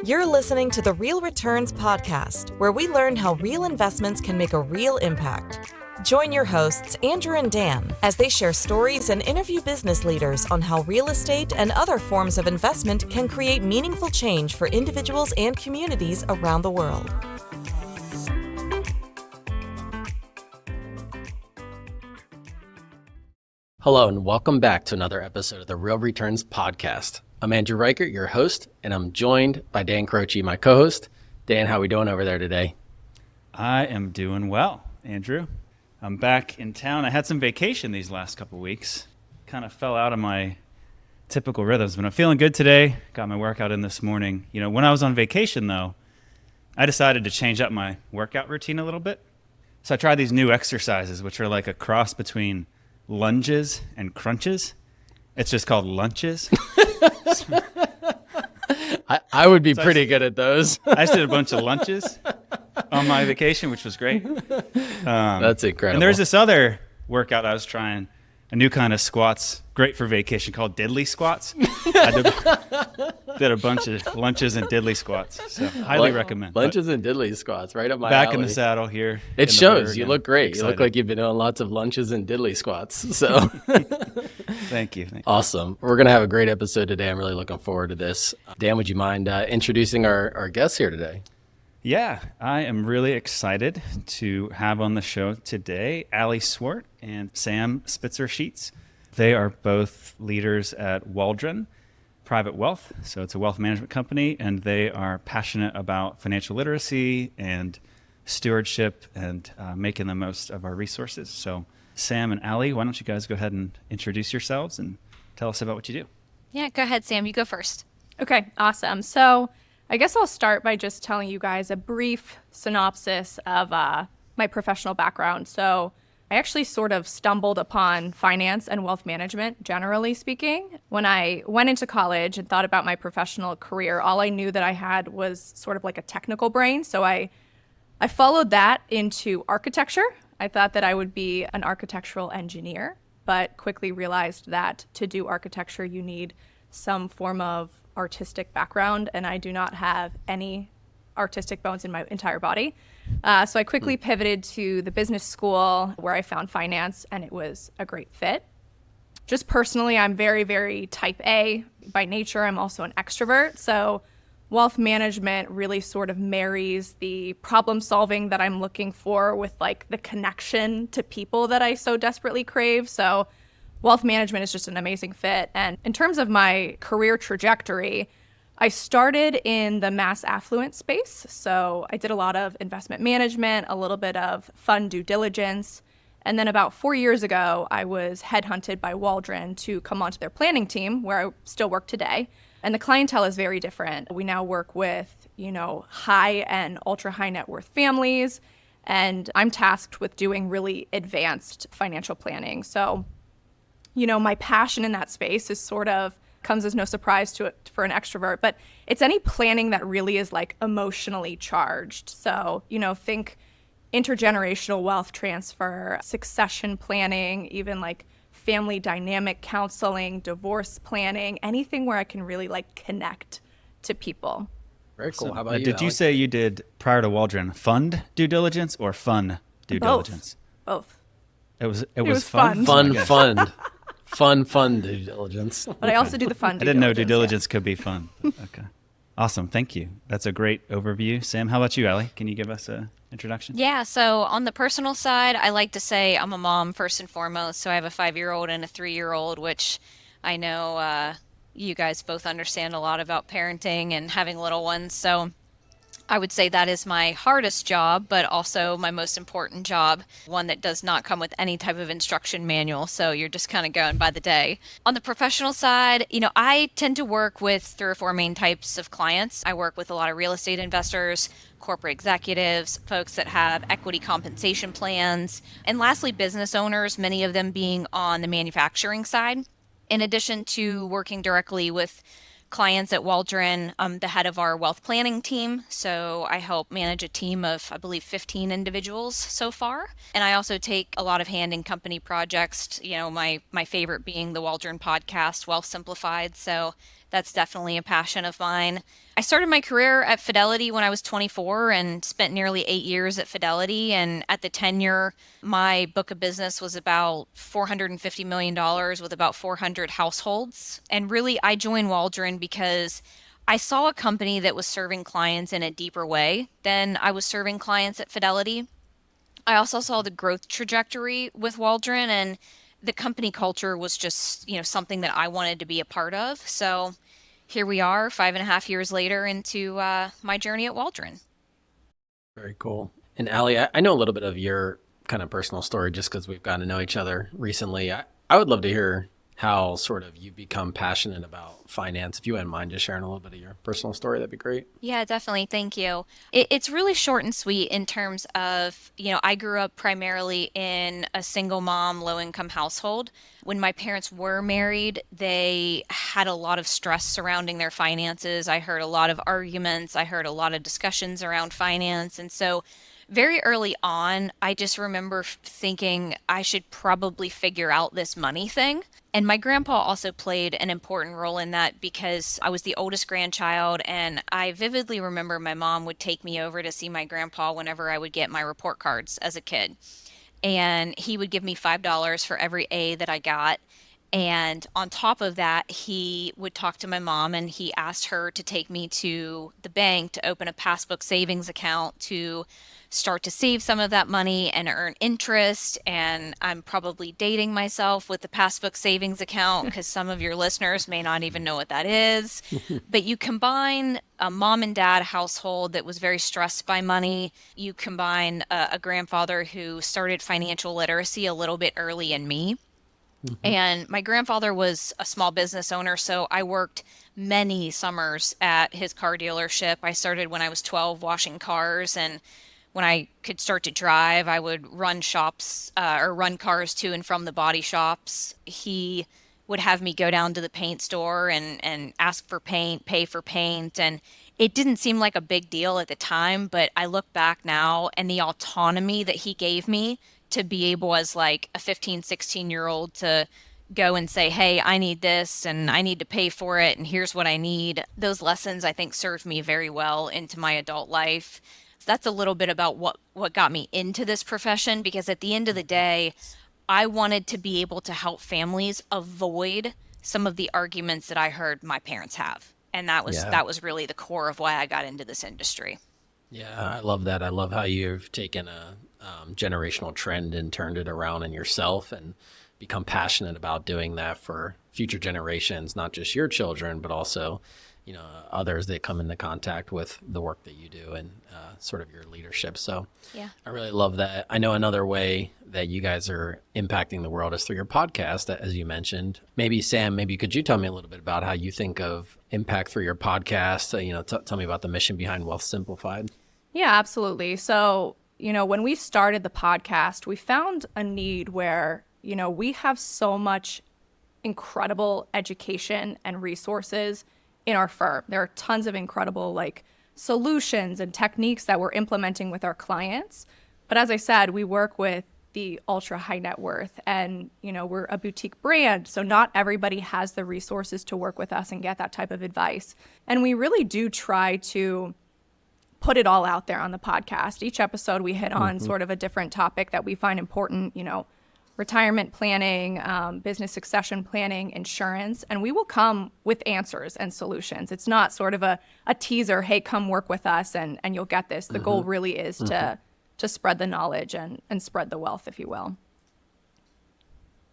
You're listening to the Real Returns podcast, where we learn how real investments can make a real impact. Join your hosts, Andrew and Dan, as they share stories and interview business leaders on how real estate and other forms of investment can create meaningful change for individuals and communities around the world. Hello, and welcome back to another episode of the Real Returns podcast. I'm Andrew Reichert, your host, and I'm joined by Dan Croce, my co-host. Dan, how are we doing over there today? I am doing well, Andrew. I'm back in town. I had some vacation these last couple of weeks. Kind of fell out of my typical rhythms, but I'm feeling good today. Got my workout in this morning. You know, when I was on vacation, though, I decided to change up my workout routine a little bit. So I tried these new exercises, which are like a cross between lunges and crunches. It's just called lunches. I would be pretty good at those. I just did a bunch of lunches on my vacation, which was great. That's incredible. And there's this other workout I was trying, a new kind of squats, great for vacation, called diddly squats. I did a bunch of lunches and diddly squats, so highly recommend. Lunches and diddly squats, right up my back alley. In the saddle here. It shows. You look great. Excited. You look like you've been doing lots of lunches and diddly squats. So, Thank you. Awesome. We're going to have a great episode today. I'm really looking forward to this. Dan, would you mind introducing our guests here today? Yeah, I am really excited to have on the show today Allie Swart and Sam Spitzer Sheetz. They are both leaders at Waldron Private Wealth. So it's a wealth management company, and they are passionate about financial literacy and stewardship and making the most of our resources. So Sam and Allie, why don't you guys go ahead and introduce yourselves and tell us about what you do? Yeah, go ahead, Sam. You go first. Okay, awesome. So I guess I'll start by just telling you guys a brief synopsis of my professional background. So I actually sort of stumbled upon finance and wealth management, generally speaking. When I went into college and thought about my professional career, all I knew that I had was sort of like a technical brain. So I followed that into architecture. I thought that I would be an architectural engineer, but quickly realized that to do architecture, you need some form of artistic background, and I do not have any artistic bones in my entire body. So I quickly pivoted to the business school where I found finance, and it was a great fit. Just personally, I'm very, very type A by nature. I'm also an extrovert. So wealth management really sort of marries the problem solving that I'm looking for with like the connection to people that I so desperately crave. So wealth management is just an amazing fit. And in terms of my career trajectory, I started in the mass affluent space. So I did a lot of investment management, a little bit of fund due diligence. And then about 4 years ago, I was headhunted by Waldron to come onto their planning team, where I still work today. And the clientele is very different. We now work with, high and ultra high net worth families. And I'm tasked with doing really advanced financial planning. So my passion in that space is sort of comes as no surprise to it for an extrovert, but it's any planning that really is like emotionally charged. So, think intergenerational wealth transfer, succession planning, even like family dynamic counseling, divorce planning, anything where I can really like connect to people. Very cool. So, How about you, did Allie? you say you did, prior to Waldron, fund due diligence or fun due diligence? Both. It was fun. Fun due diligence. But I also do the fun due I didn't know diligence, due diligence could be fun. Okay. Awesome. Thank you. That's a great overview. Sam, how about you, Allie? Can you give us an introduction? Yeah, so on the personal side, I like to say I'm a mom first and foremost. So I have a 5-year-old and a 3-year-old, which I know you guys both understand a lot about parenting and having little ones. So I would say that is my hardest job, but also my most important job, one that does not come with any type of instruction manual. So you're just kind of going by the day. On the professional side, I tend to work with 3 or 4 main types of clients. I work with a lot of real estate investors, corporate executives, folks that have equity compensation plans, and lastly, business owners, many of them being on the manufacturing side. In addition to working directly with clients at Waldron, I'm the head of our wealth planning team. So I help manage a team of, I believe, 15 individuals so far. And I also take a lot of hand in company projects, my favorite being the Waldron podcast, Wealth Simplified. So That's definitely a passion of mine. I started my career at Fidelity when I was 24 and spent nearly 8 years at Fidelity. And at the tenure, my book of business was about $450 million with about 400 households. And really, I joined Waldron because I saw a company that was serving clients in a deeper way than I was serving clients at Fidelity. I also saw the growth trajectory with Waldron, and the company culture was just, something that I wanted to be a part of. So here we are 5.5 years later into my journey at Waldron. Very cool. And Allie, I know a little bit of your kind of personal story just because we've gotten to know each other recently. I would love to hear how sort of you become passionate about finance. If you wouldn't mind just sharing a little bit of your personal story, that'd be great. Yeah, definitely. Thank you. It's really short and sweet in terms of, I grew up primarily in a single mom, low income household. When my parents were married, they had a lot of stress surrounding their finances. I heard a lot of arguments. I heard a lot of discussions around finance. And so very early on, I just remember thinking I should probably figure out this money thing. And my grandpa also played an important role in that because I was the oldest grandchild, and I vividly remember my mom would take me over to see my grandpa whenever I would get my report cards as a kid. And he would give me $5 for every A that I got. And on top of that, he would talk to my mom and he asked her to take me to the bank to open a passbook savings account to start to save some of that money and earn interest. And I'm probably dating myself with the passbook savings account because some of your listeners may not even know what that is. But you combine a mom and dad household that was very stressed by money. You combine a grandfather who started financial literacy a little bit early in me. And my grandfather was a small business owner, so I worked many summers at his car dealership. I started when I was 12 washing cars, and when I could start to drive, I would run shops or run cars to and from the body shops. He would have me go down to the paint store and ask for paint, pay for paint. And it didn't seem like a big deal at the time, but I look back now and the autonomy that he gave me to be able as like a 15, 16-year-old to go and say, hey, I need this and I need to pay for it and here's what I need. Those lessons, I think, served me very well into my adult life. That's a little bit about what got me into this profession, because at the end of the day, I wanted to be able to help families avoid some of the arguments that I heard my parents have. And that was really the core of why I got into this industry. Yeah, I love that. I love how you've taken a generational trend and turned it around in yourself and become passionate about doing that for future generations, not just your children, but also, others that come into contact with the work that you do and sort of your leadership. So yeah, I really love that. I know another way that you guys are impacting the world is through your podcast, as you mentioned. Maybe Sam, could you tell me a little bit about how you think of impact through your podcast? Tell me about the mission behind Wealth Simplified. Yeah, absolutely. So, when we started the podcast, we found a need where, we have so much incredible education and resources in our firm. There are tons of incredible solutions and techniques that we're implementing with our clients. But as I said, we work with the ultra high net worth and, we're a boutique brand. So not everybody has the resources to work with us and get that type of advice. And we really do try to put it all out there on the podcast. Each episode we hit on sort of a different topic that we find important, retirement planning, business succession planning, insurance, and we will come with answers and solutions. It's not sort of a teaser, hey, come work with us and you'll get this. The goal really is to spread the knowledge and spread the wealth, if you will.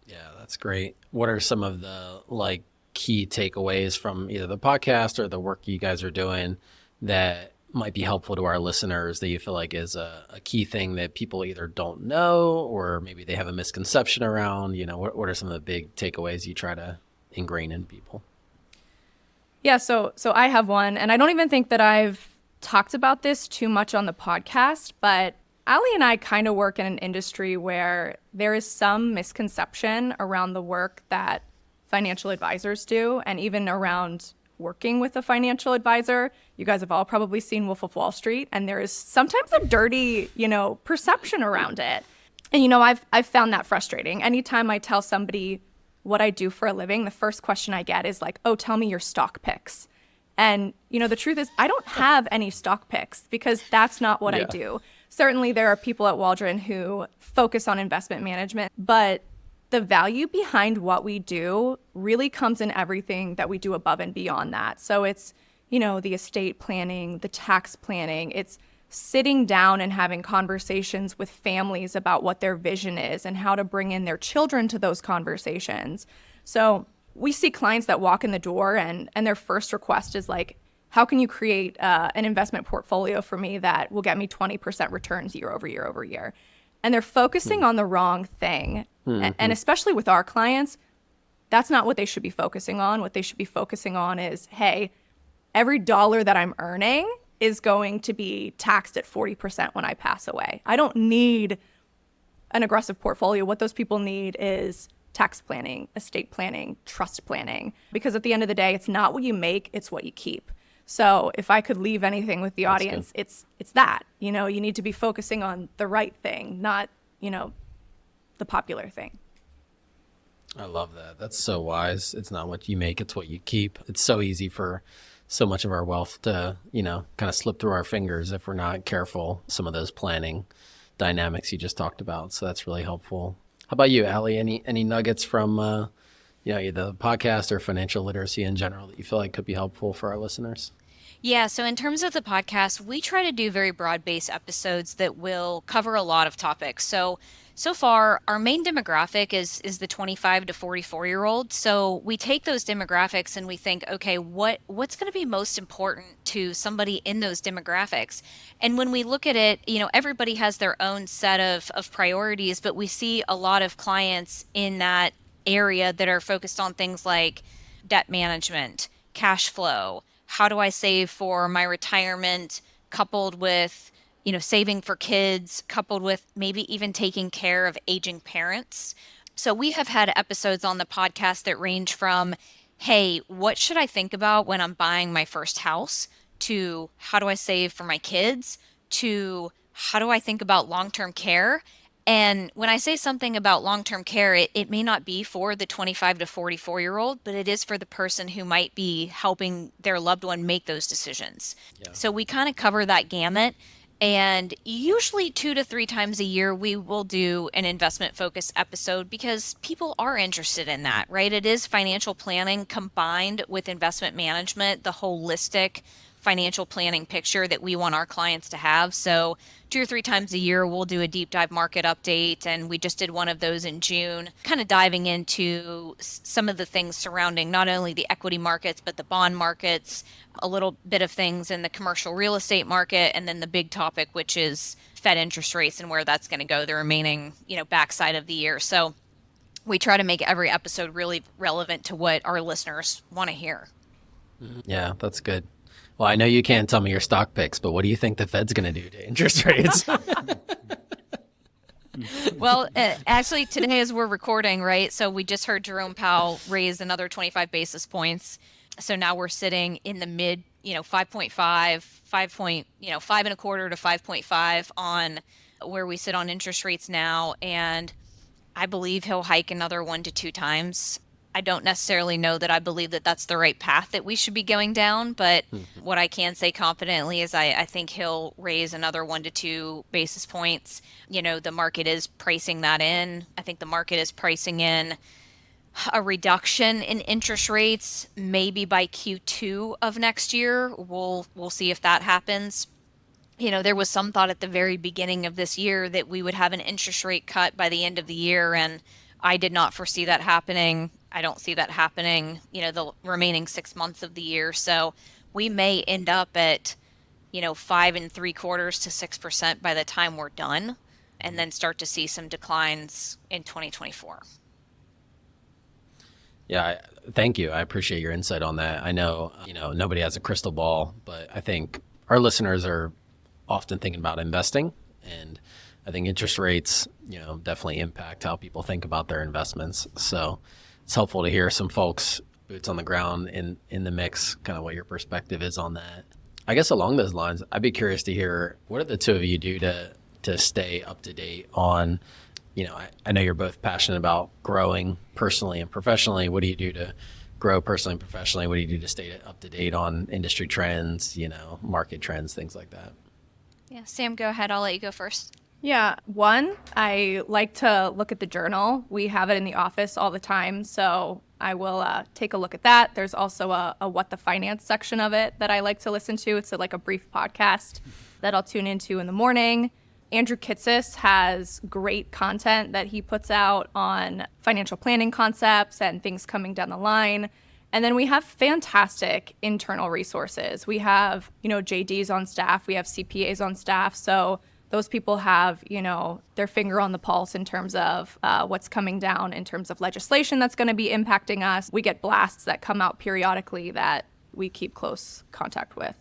Yeah, that's great. What are some of the key takeaways from either the podcast or the work you guys are doing that might be helpful to our listeners that you feel like is a key thing that people either don't know or maybe they have a misconception around? What are some of the big takeaways you try to ingrain in people? Yeah, so I have one, and I don't even think that I've talked about this too much on the podcast, but Allie and I kind of work in an industry where there is some misconception around the work that financial advisors do, and even around working with a financial advisor. You guys have all probably seen Wolf of Wall Street, and there is sometimes a dirty, perception around it. And, I've found that frustrating. Anytime I tell somebody what I do for a living, the first question I get is like, oh, tell me your stock picks. And, the truth is I don't have any stock picks because that's not what I do. Certainly there are people at Waldron who focus on investment management, but the value behind what we do really comes in everything that we do above and beyond that. So it's, the estate planning, the tax planning, it's sitting down and having conversations with families about what their vision is and how to bring in their children to those conversations. So we see clients that walk in the door and their first request is like, how can you create an investment portfolio for me that will get me 20% returns year over year over year? And they're focusing on the wrong thing. And especially with our clients, that's not what they should be focusing on. What they should be focusing on is, hey, every dollar that I'm earning is going to be taxed at 40% when I pass away. I don't need an aggressive portfolio. What those people need is tax planning, estate planning, trust planning, because at the end of the day, it's not what you make, it's what you keep. So if I could leave anything with the audience, it's that, you need to be focusing on the right thing, not, the popular thing. I love that. That's so wise. It's not what you make, it's what you keep. It's so easy for so much of our wealth to, kind of slip through our fingers if we're not careful. Some of those planning dynamics you just talked about. So that's really helpful. How about you, Allie? Any nuggets from, either the podcast or financial literacy in general that you feel like could be helpful for our listeners? Yeah, so in terms of the podcast, we try to do very broad-based episodes that will cover a lot of topics. So far, our main demographic is the 25 to 44-year-old. So we take those demographics and we think, okay, what's going to be most important to somebody in those demographics? And when we look at it, everybody has their own set of priorities, but we see a lot of clients in that area that are focused on things like debt management, cash flow, how do I save for my retirement, coupled with saving for kids, coupled with maybe even taking care of aging parents. So we have had episodes on the podcast that range from, hey, what should I think about when I'm buying my first house, to how do I save for my kids, to how do I think about long-term care? And when I say something about long-term care, it may not be for the 25 to 44-year-old, but it is for the person who might be helping their loved one make those decisions. Yeah. So we kind of cover that gamut. And usually 2 to 3 times a year, we will do an investment focused episode because people are interested in that, right? It is financial planning combined with investment management, the holistic financial planning picture that we want our clients to have. So 2 or 3 times a year, we'll do a deep dive market update. And we just did one of those in June, kind of diving into some of the things surrounding not only the equity markets, but the bond markets, a little bit of things in the commercial real estate market, and then the big topic, which is Fed interest rates and where that's going to go the remaining, backside of the year. So we try to make every episode really relevant to what our listeners want to hear. Yeah, that's good. Well, I know you can't tell me your stock picks, but what do you think the Fed's going to do to interest rates? Well, actually, today as we're recording, right? So we just heard Jerome Powell raise another 25 basis points. So now we're sitting in the mid, 5.5, 5.25 to 5.5 on where we sit on interest rates now. And I believe he'll hike another 1 to 2 times. I don't necessarily know that I believe that that's the right path that we should be going down, but what I can say confidently is I think he'll raise another 1 to 2 basis points. The market is pricing that in. I think the market is pricing in a reduction in interest rates maybe by Q2 of next year. We'll see if that happens. There was some thought at the very beginning of this year that we would have an interest rate cut by the end of the year, and I did not foresee that happening. I don't see that happening, the remaining 6 months of the year. So we may end up at, 5.75% to 6% by the time we're done, and then start to see some declines in 2024. Yeah, thank you. I appreciate your insight on that. I know, nobody has a crystal ball, but I think our listeners are often thinking about investing, and I think interest rates, definitely impact how people think about their investments. So it's helpful to hear some folks, boots on the ground in the mix, kind of what your perspective is on that. I guess along those lines, I'd be curious to hear, what do the two of you do to stay up to date on I know you're both passionate about growing personally and professionally. What do you do to grow personally and professionally? What do you do to stay up to date on industry trends, market trends, things like that? Yeah, Sam, go ahead. I'll let you go first. Yeah, one, I like to look at the journal. We have it in the office all the time, so I will take a look at that. There's also a What the Finance section of it that I like to listen to. It's like a brief podcast that I'll tune into in the morning. Andrew Kitsis has great content that he puts out on financial planning concepts and things coming down the line. And then we have fantastic internal resources. We have, JDs on staff. We have CPAs on staff. So those people have, their finger on the pulse in terms of what's coming down in terms of legislation that's going to be impacting us. We get blasts that come out periodically that we keep close contact with.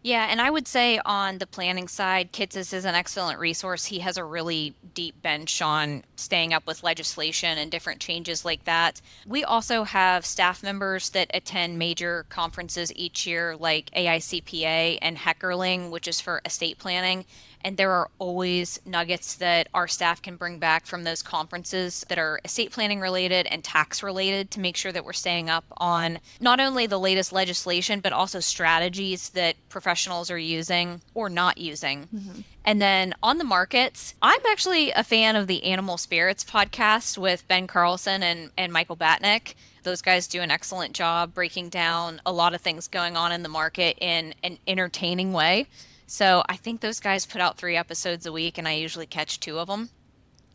Yeah, and I would say on the planning side, Kitsis is an excellent resource. He has a really deep bench on staying up with legislation and different changes like that. We also have staff members that attend major conferences each year, like AICPA and Heckerling, which is for estate planning. And there are always nuggets that our staff can bring back from those conferences that are estate planning related and tax related to make sure that we're staying up on not only the latest legislation, but also strategies that professionals are using or not using. Mm-hmm. And then on the markets, I'm actually a fan of the Animal Spirits podcast with Ben Carlson and Michael Batnick. Those guys do an excellent job breaking down a lot of things going on in the market in an entertaining way. So I think those guys put out 3 episodes a week, and I usually catch 2 of them.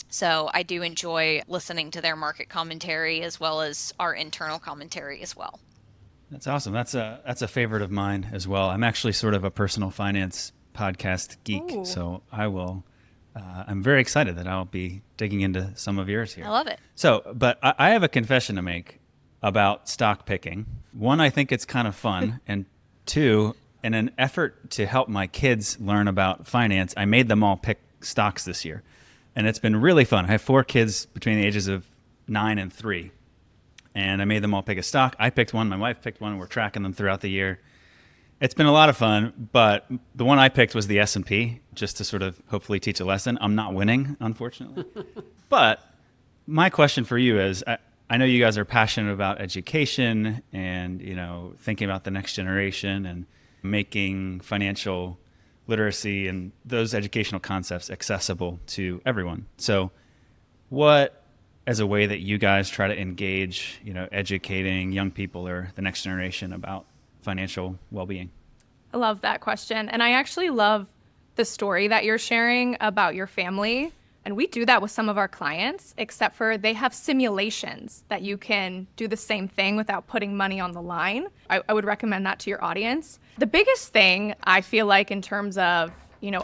So I do enjoy listening to their market commentary as well as our internal commentary as well. That's awesome. That's a favorite of mine as well. I'm actually sort of a personal finance podcast geek. Ooh. So I'm very excited that I'll be digging into some of yours here. I love it. So, but I have a confession to make about stock picking. 1, I think it's kind of fun. And 2, in an effort to help my kids learn about finance, I made them all pick stocks this year. And it's been really fun. I have 4 kids between the ages of 9 and 3. And I made them all pick a stock. I picked one. My wife picked one. We're tracking them throughout the year. It's been a lot of fun, but the one I picked was the S&P, just to sort of hopefully teach a lesson. I'm not winning, unfortunately. But my question for you is, I know you guys are passionate about education and, thinking about the next generation and making financial literacy and those educational concepts accessible to everyone. So what, as a way that you guys try to engage, educating young people or the next generation about financial well-being? I love that question. And I actually love the story that you're sharing about your family. And we do that with some of our clients, except for they have simulations that you can do the same thing without putting money on the line. I would recommend that to your audience. The biggest thing I feel like in terms of,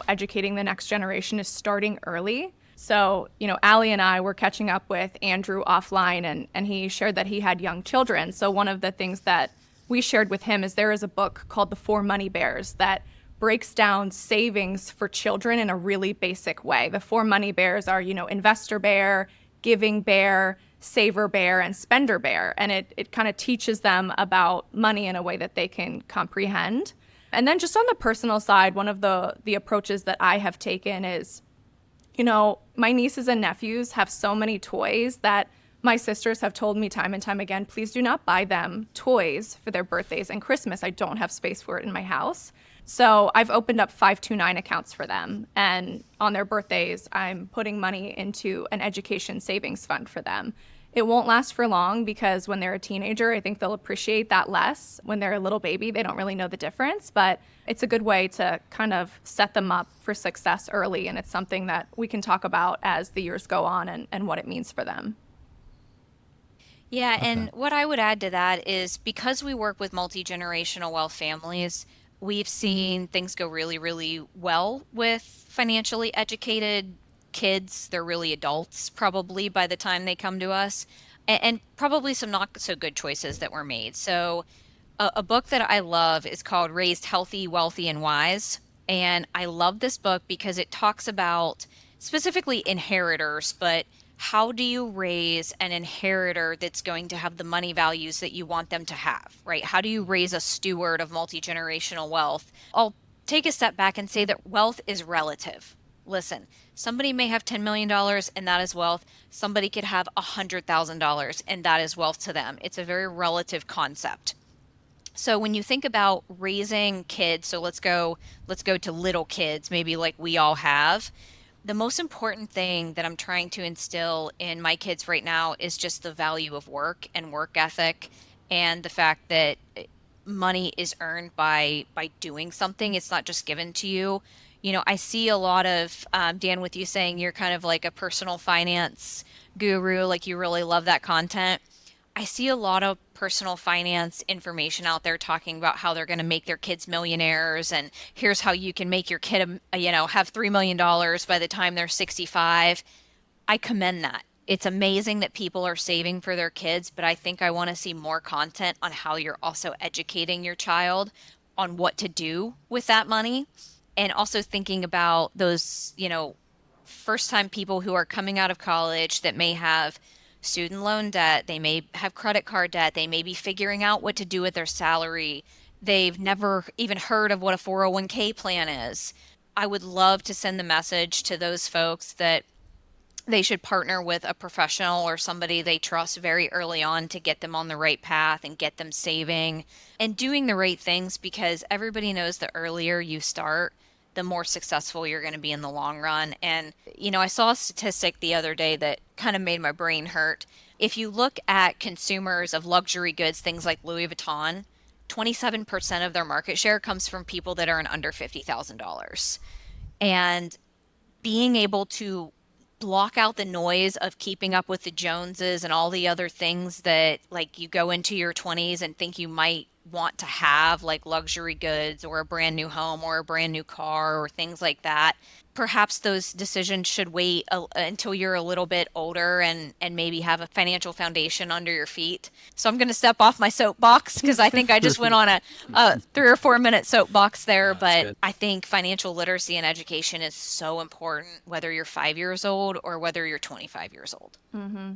educating the next generation is starting early. So, Allie and I were catching up with Andrew offline and he shared that he had young children. So one of the things that we shared with him is there is a book called The 4 Money Bears that breaks down savings for children in a really basic way. The 4 money bears are, investor bear, giving bear, saver bear, and spender bear. And it kind of teaches them about money in a way that they can comprehend. And then just on the personal side, one of the approaches that I have taken is, my nieces and nephews have so many toys that my sisters have told me time and time again, please do not buy them toys for their birthdays and Christmas. I don't have space for it in my house. So I've opened up 529 accounts for them. And on their birthdays, I'm putting money into an education savings fund for them. It won't last for long because when they're a teenager, I think they'll appreciate that less. When they're a little baby, they don't really know the difference. But it's a good way to kind of set them up for success early. And it's something that we can talk about as the years go on and what it means for them. Yeah, okay. And what I would add to that is because we work with multi-generational wealth families, we've seen things go really, really well with financially educated kids. They're really adults probably by the time they come to us, and probably some not so good choices that were made. So a book that I love is called Raised Healthy, Wealthy, and Wise. And I love this book because it talks about specifically inheritors, but how do you raise an inheritor that's going to have the money values that you want them to have, right? How do you raise a steward of multi-generational wealth? I'll take a step back and say that wealth is relative, listen, somebody may have $10 million and that is wealth. Somebody could have $100,000 and that is wealth to them. It's a very relative concept. So when you think about raising kids, so let's go to little kids, maybe like we all have. The most important thing that I'm trying to instill in my kids right now is just the value of work and work ethic, and the fact that money is earned by doing something. It's not just given to you. You know, I see a lot of, Dan, with you saying you're kind of like a personal finance guru, like you really love that content. I see a lot of personal finance information out there talking about how they're going to make their kids millionaires, and here's how you can make your kid, have $3 million by the time they're 65. I commend that. It's amazing that people are saving for their kids, but I think I want to see more content on how you're also educating your child on what to do with that money, and also thinking about those, first time people who are coming out of college that may have student loan debt, they may have credit card debt, they may be figuring out what to do with their salary. They've never even heard of what a 401k plan is. I would love to send the message to those folks that they should partner with a professional or somebody they trust very early on to get them on the right path and get them saving and doing the right things, because everybody knows the earlier you start, the more successful you're going to be in the long run. And, I saw a statistic the other day that kind of made my brain hurt. If you look at consumers of luxury goods, things like Louis Vuitton, 27% of their market share comes from people that earn under $50,000. And being able to block out the noise of keeping up with the Joneses and all the other things that, like, you go into your 20s and think you might want to have, like luxury goods or a brand new home or a brand new car or things like that. Perhaps those decisions should wait until you're a little bit older and maybe have a financial foundation under your feet. So I'm going to step off my soapbox because I think I just went on a 3 or 4 minute soapbox there. But good. I think financial literacy and education is so important, whether you're 5 years old or whether you're 25 years old. Mm-hmm.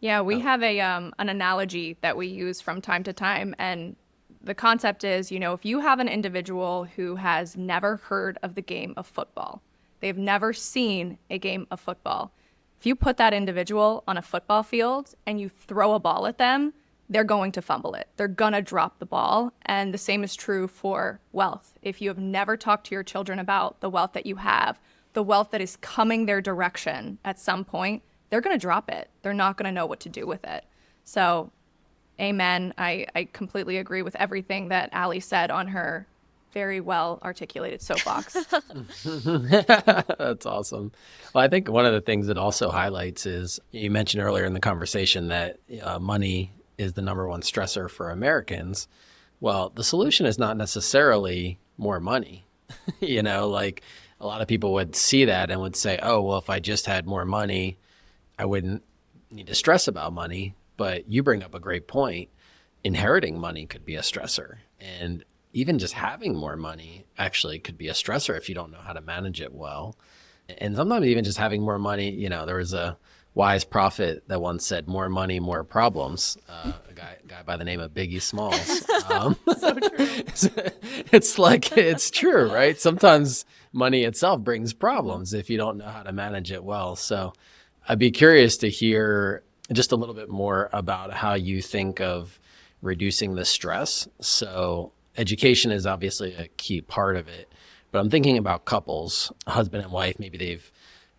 Yeah, we have an analogy that we use from time to time, and the concept is, if you have an individual who has never heard of the game of football, they've never seen a game of football. If you put that individual on a football field and you throw a ball at them, they're going to fumble it. They're going to drop the ball. And the same is true for wealth. If you have never talked to your children about the wealth that you have, the wealth that is coming their direction at some point, they're going to drop it. They're not going to know what to do with it. So amen. I completely agree with everything that Ali said on her very well articulated soapbox. That's awesome. Well, I think one of the things it also highlights is, you mentioned earlier in the conversation that money is the number one stressor for Americans. Well, the solution is not necessarily more money. Like a lot of people would see that and would say, oh, well, if I just had more money, I wouldn't need to stress about money. But you bring up a great point. Inheriting money could be a stressor. And even just having more money actually could be a stressor if you don't know how to manage it well. And sometimes even just having more money, there was a wise prophet that once said, more money, more problems. A guy by the name of Biggie Smalls. So true. It's true, right? Sometimes money itself brings problems if you don't know how to manage it well. So I'd be curious to hear just a little bit more about how you think of reducing the stress. So education is obviously a key part of it, but I'm thinking about couples, husband and wife, maybe they've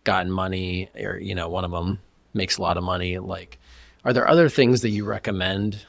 gotten money or, one of them makes a lot of money. Like, are there other things that you recommend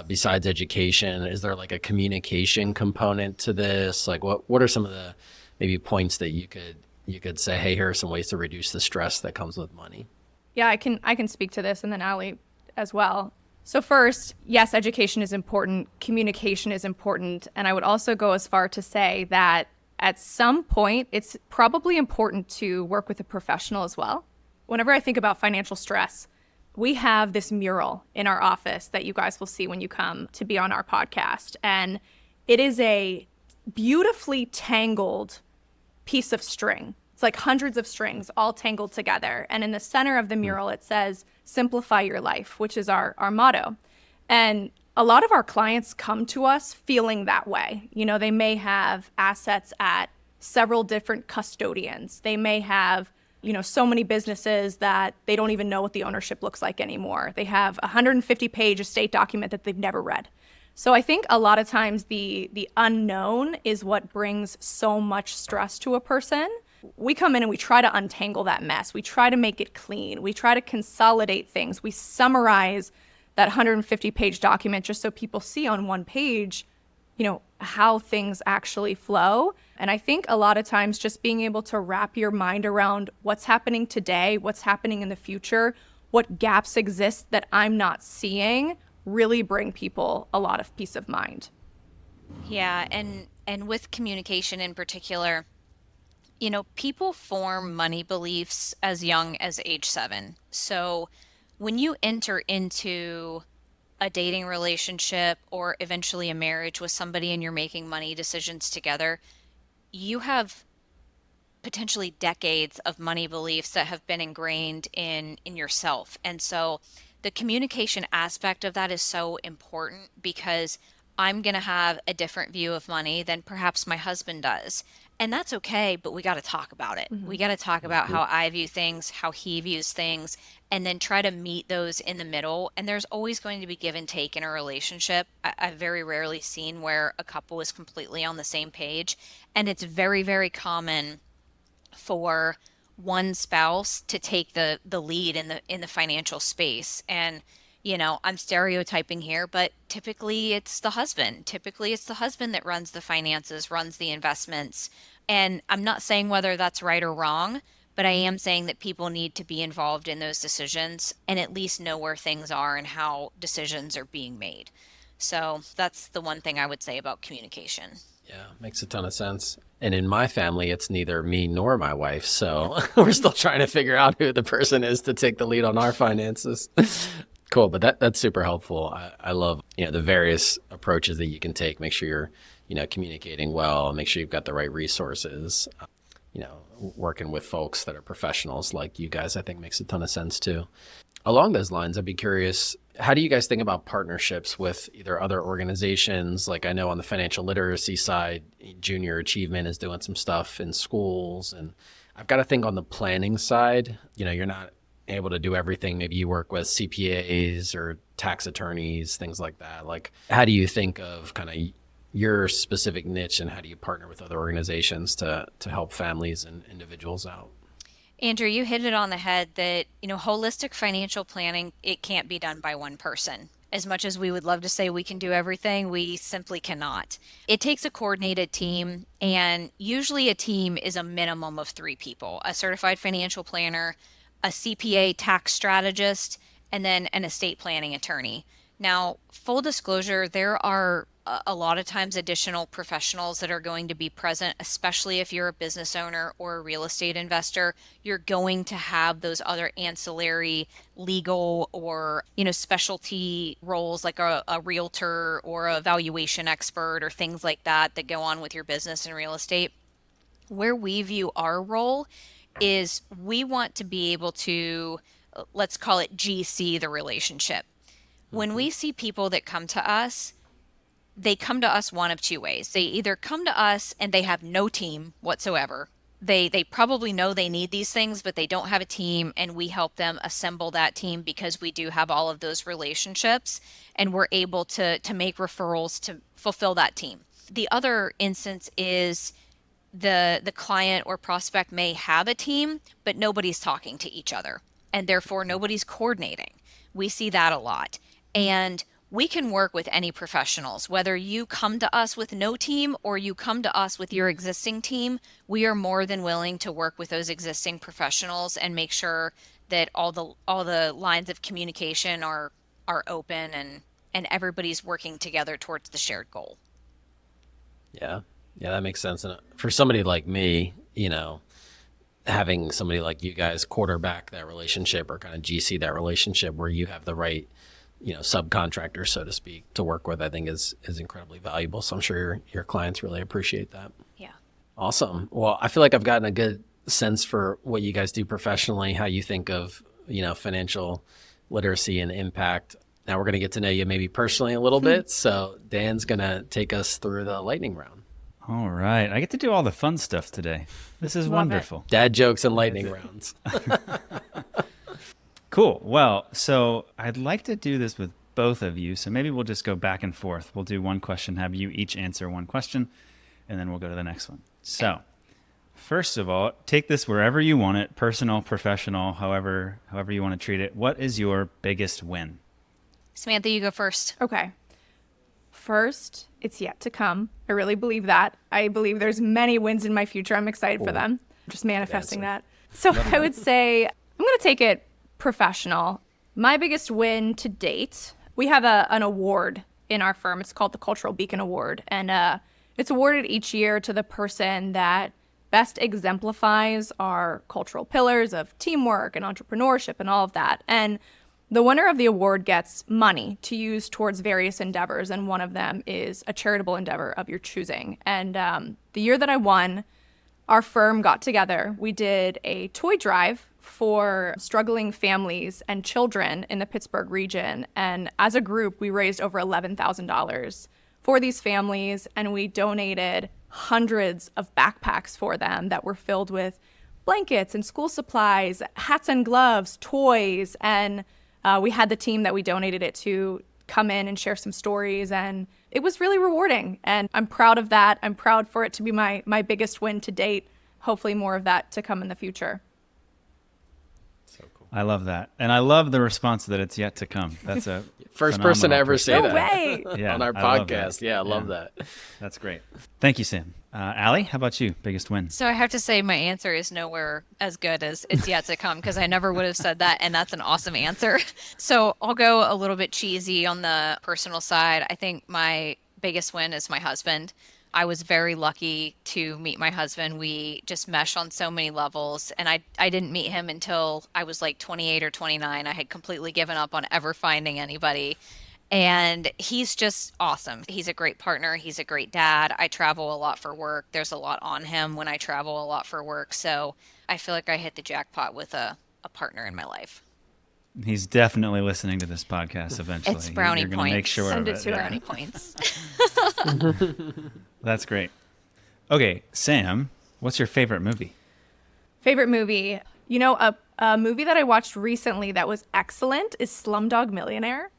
besides education? Is there like a communication component to this? Like what are some of the maybe points that you could say, hey, here are some ways to reduce the stress that comes with money? Yeah, I can speak to this, and then Ali as well. So first, yes, education is important, communication is important, and I would also go as far to say that at some point, it's probably important to work with a professional as well. Whenever I think about financial stress, we have this mural in our office that you guys will see when you come to be on our podcast, and it is a beautifully tangled piece of string. It's like hundreds of strings all tangled together. And in the center of the mural, it says, simplify your life, which is our motto. And a lot of our clients come to us feeling that way. They may have assets at several different custodians. They may have, so many businesses that they don't even know what the ownership looks like anymore. They have a 150-page estate document that they've never read. So I think a lot of times the unknown is what brings so much stress to a person. We come in and we try to untangle that mess. We try to make it clean. We try to consolidate things. We summarize that 150-page document just so people see on one page, how things actually flow. And I think a lot of times just being able to wrap your mind around what's happening today, what's happening in the future, what gaps exist that I'm not seeing, really bring people a lot of peace of mind. Yeah, and with communication in particular, people form money beliefs as young as age 7. So when you enter into a dating relationship or eventually a marriage with somebody and you're making money decisions together, you have potentially decades of money beliefs that have been ingrained in yourself. And so the communication aspect of that is so important, because I'm going to have a different view of money than perhaps my husband does. And that's okay, but we got to talk about it. We got to talk about how I view things, how he views things, and then try to meet those in the middle. And there's always going to be give and take in a relationship. I've very rarely seen where a couple is completely on the same page. And it's very, very common for one spouse to take the lead in the financial space. And I'm stereotyping here, but typically it's the husband. Typically it's the husband that runs the finances, runs the investments. And I'm not saying whether that's right or wrong, but I am saying that people need to be involved in those decisions and at least know where things are and how decisions are being made. So that's the one thing I would say about communication. Yeah, makes a ton of sense. And in my family, it's neither me nor my wife. So we're still trying to figure out who the person is to take the lead on our finances. Cool. But that's super helpful. I love, the various approaches that you can take. Make sure you're, communicating well, make sure you've got the right resources, working with folks that are professionals like you guys, I think makes a ton of sense too. Along those lines, I'd be curious, how do you guys think about partnerships with either other organizations? Like I know on the financial literacy side, Junior Achievement is doing some stuff in schools. And I've got to think on the planning side, you're not able to do everything. Maybe you work with CPAs or tax attorneys, things like that. Like, how do you think of kind of your specific niche, and how do you partner with other organizations to help families and individuals out? Andrew, you hit it on the head that, holistic financial planning, it can't be done by one person. As much as we would love to say we can do everything, we simply cannot. It takes a coordinated team, and usually a team is a minimum of 3 people: a certified financial planner, a CPA tax strategist, and then an estate planning attorney. Now, full disclosure, there are a lot of times additional professionals that are going to be present, especially if you're a business owner or a real estate investor. You're going to have those other ancillary legal or, specialty roles like a realtor or a valuation expert or things like that that go on with your business and real estate. Where we view our role is we want to be able to, let's call it GC the relationship. When we see people that come to us, they come to us one of 2 ways. They either come to us and they have no team whatsoever. They probably know they need these things, but they don't have a team, and we help them assemble that team because we do have all of those relationships, and we're able to make referrals to fulfill that team. The other instance is the client or prospect may have a team, but nobody's talking to each other, and therefore nobody's coordinating. We see that a lot. And we can work with any professionals, whether you come to us with no team or you come to us with your existing team. We are more than willing to work with those existing professionals and make sure that all the lines of communication are open and everybody's working together towards the shared goal. Yeah, that makes sense. And for somebody like me, having somebody like you guys quarterback that relationship or kind of GC that relationship where you have the right subcontractor, so to speak, to work with, I think is incredibly valuable. So I'm sure your clients really appreciate that. Yeah. Awesome. Well, I feel like I've gotten a good sense for what you guys do professionally, how you think of, financial literacy and impact. Now we're going to get to know you maybe personally a little bit. So Dan's going to take us through the lightning round. All right. I get to do all the fun stuff today. This is Love wonderful. Dad jokes and lightning rounds. Cool. Well, so I'd like to do this with both of you. So maybe we'll just go back and forth. We'll do one question, have you each answer one question, and then we'll go to the next one. So first of all, take this wherever you want it, personal, professional, however you want to treat it. What is your biggest win? Samantha, you go first. Okay. First, it's yet to come. I really believe that. I believe there's many wins in my future. I'm excited for them. I'm just manifesting that. So I would say I'm going to take it professional. My biggest win to date, we have an award in our firm. It's called the Cultural Beacon Award. And it's awarded each year to the person that best exemplifies our cultural pillars of teamwork and entrepreneurship and all of that. And the winner of the award gets money to use towards various endeavors, and one of them is a charitable endeavor of your choosing. And the year that I won, our firm got together. We did a toy drive for struggling families and children in the Pittsburgh region. And as a group, we raised over $11,000 for these families, and we donated hundreds of backpacks for them that were filled with blankets and school supplies, hats and gloves, toys, and we had the team that we donated it to come in and share some stories, and it was really rewarding. And I'm proud of that. I'm proud for it to be my biggest win to date. Hopefully more of that to come in the future. So cool. I love that. And I love the response that it's yet to come. That's a First person to ever say No that way. Yeah, on our I love podcast. that. Yeah, I love that. That's great. Thank you, Sam. Allie, how about you? Biggest win? So I have to say my answer is nowhere as good as it's yet to come, because I never would have said that, and that's an awesome answer. So I'll go a little bit cheesy on the personal side. I think my biggest win is my husband. I was very lucky to meet my husband. We just mesh on so many levels, and I didn't meet him until I was like 28 or 29. I had completely given up on ever finding anybody. And he's just awesome. He's a great partner. He's a great dad. I travel a lot for work. There's a lot on him when I travel a lot for work. So I feel like I hit the jackpot with a partner in my life. He's definitely listening to this podcast eventually. It's brownie You're gonna points. make sure Send of it to her. Brownie points. That's great. Okay, Sam, what's your favorite movie? Favorite movie? You know, a movie that I watched recently that was excellent is Slumdog Millionaire.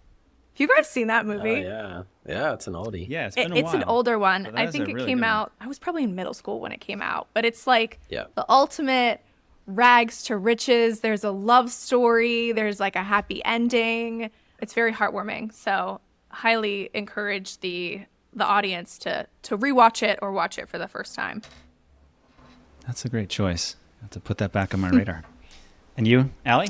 Have you guys seen that movie? Oh, yeah, it's an oldie. Yeah, it's been a while. It's an older one. But that I is think a it really came good one. out, I was probably in middle school when it came out, but it's like Yeah. the ultimate rags to riches. There's a love story. There's like a happy ending. It's very heartwarming. So highly encourage the audience to rewatch it or watch it for the first time. That's a great choice. I have to put that back on my radar. And you, Allie?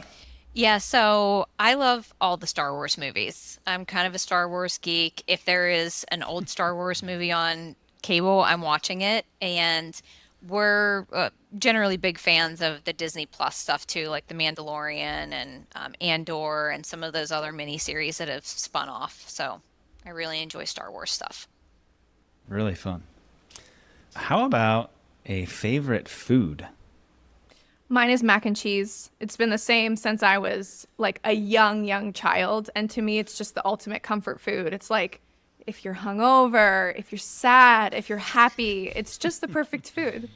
Yeah, so I love all the Star Wars movies. I'm kind of a Star Wars geek. If there is an old Star Wars movie on cable, I'm watching it. And we're generally big fans of the Disney Plus stuff too, like The Mandalorian and Andor and some of those other miniseries that have spun off. So I really enjoy Star Wars stuff. Really fun. How about a favorite food? Mine is mac and cheese. It's been the same since I was like a young child. And to me, it's just the ultimate comfort food. It's like if you're hungover, if you're sad, if you're happy, it's just the perfect food.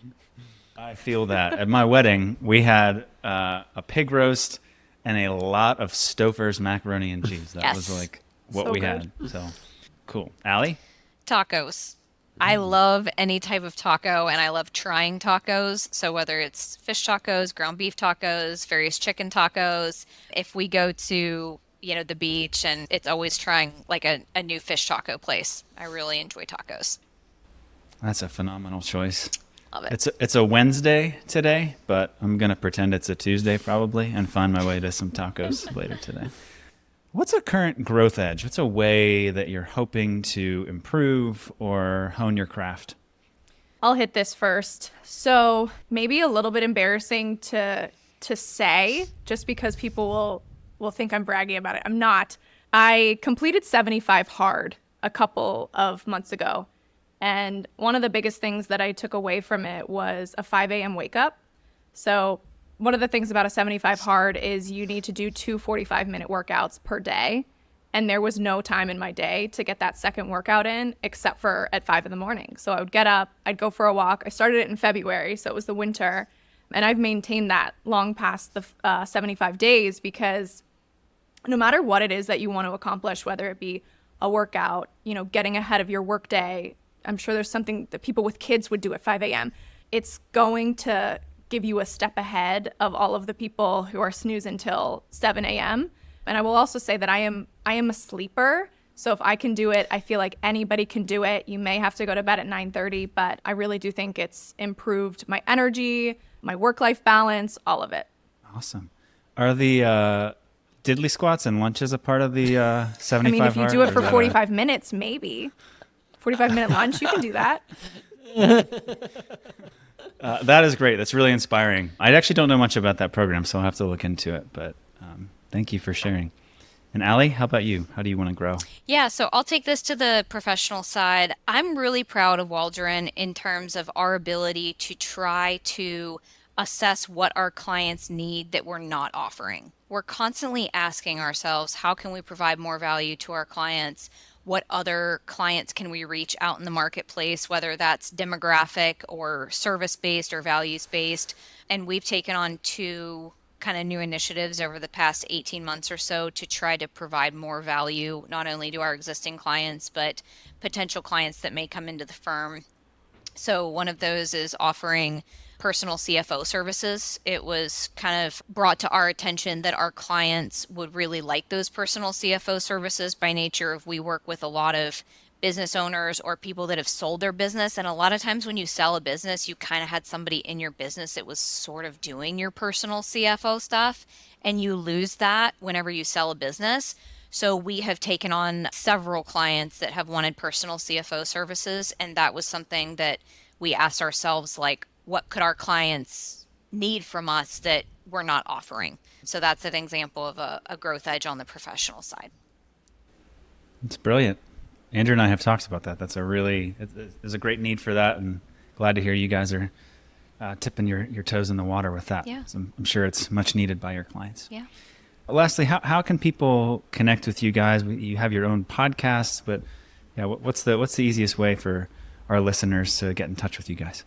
I feel that. At my wedding, we had a pig roast and a lot of Stouffer's macaroni and cheese. That was Yes. like what So we good. had. So cool. Allie? Tacos. I love any type of taco, and I love trying tacos. So whether it's fish tacos, ground beef tacos, various chicken tacos, if we go to, the beach, and it's always trying like a new fish taco place. I really enjoy tacos. That's a phenomenal choice. Love it. It's a Wednesday today, but I'm going to pretend it's a Tuesday probably and find my way to some tacos later today. What's a current growth edge? What's a way that you're hoping to improve or hone your craft? I'll hit this first. So maybe a little bit embarrassing to say, just because people will think I'm bragging about it. I'm not. I completed 75 hard a couple of months ago. And one of the biggest things that I took away from it was a 5 a.m. wake up. So one of the things about a 75 hard is you need to do 2 45-minute workouts per day. And there was no time in my day to get that second workout in except for at 5 a.m. So I would get up, I'd go for a walk. I started it in February, so it was the winter. And I've maintained that long past the 75 days because no matter what it is that you want to accomplish, whether it be a workout, getting ahead of your workday, I'm sure there's something that people with kids would do at 5 a.m. It's going to give you a step ahead of all of the people who are snoozing until 7 a.m. And I will also say that I am a sleeper. So if I can do it, I feel like anybody can do it. You may have to go to bed at 9:30, but I really do think it's improved my energy, my work-life balance, all of it. Awesome. Are the diddly squats and lunches a part of the 75 I mean, if you hard, do it for 45 minutes, maybe. 45-minute lunch, you can do that. That is great. That's really inspiring. I actually don't know much about that program, so I'll have to look into it. But thank you for sharing. And Allie, how about you? How do you want to grow? Yeah, so I'll take this to the professional side. I'm really proud of Waldron in terms of our ability to try to assess what our clients need that we're not offering. We're constantly asking ourselves, how can we provide more value to our clients? What other clients can we reach out in the marketplace, whether that's demographic or service-based or values-based? And we've taken on 2 kind of new initiatives over the past 18 months or so to try to provide more value, not only to our existing clients, but potential clients that may come into the firm. So one of those is offering personal CFO services. It was kind of brought to our attention that our clients would really like those personal CFO services by nature of we work with a lot of business owners or people that have sold their business. And a lot of times when you sell a business, you kind of had somebody in your business that was sort of doing your personal CFO stuff, and you lose that whenever you sell a business. So we have taken on several clients that have wanted personal CFO services. And that was something that we asked ourselves, like, what could our clients need from us that we're not offering? So that's an example of a growth edge on the professional side. It's brilliant. Andrew and I have talked about that. There's a great need for that, and glad to hear you guys are tipping your toes in the water with that. Yeah. So I'm sure it's much needed by your clients. Yeah. Lastly, how can people connect with you guys? You have your own podcasts, but yeah, what's the easiest way for our listeners to get in touch with you guys?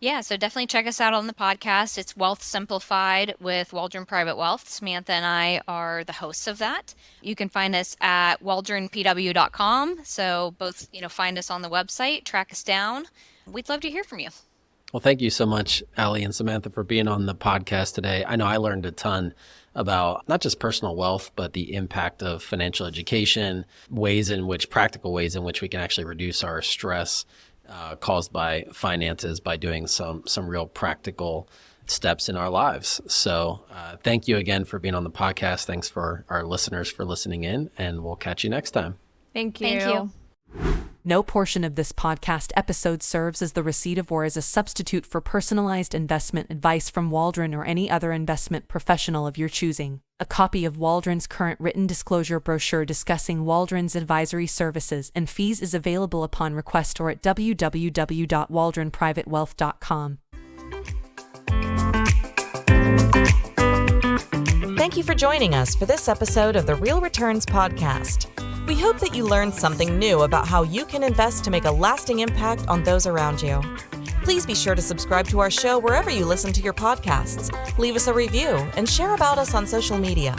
Yeah, so definitely check us out on the podcast. It's Wealth Simplified with Waldron Private Wealth. Samantha and I are the hosts of that. You can find us at waldronpw.com. So both, find us on the website, track us down. We'd love to hear from you. Well, thank you so much, Allie and Samantha, for being on the podcast today. I know I learned a ton about not just personal wealth, but the impact of financial education, practical ways in which we can actually reduce our stress caused by finances by doing some real practical steps in our lives. So thank you again for being on the podcast. Thanks for our listeners for listening in, and we'll catch you next time. Thank you. Thank you. No portion of this podcast episode serves as the receipt of or as a substitute for personalized investment advice from Waldron or any other investment professional of your choosing. A copy of Waldron's current written disclosure brochure discussing Waldron's advisory services and fees is available upon request or at www.waldronprivatewealth.com. Thank you for joining us for this episode of the Real Returns Podcast. We hope that you learned something new about how you can invest to make a lasting impact on those around you. Please be sure to subscribe to our show wherever you listen to your podcasts, leave us a review, and share about us on social media.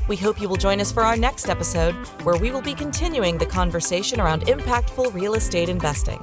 We hope you will join us for our next episode, where we will be continuing the conversation around impactful real estate investing.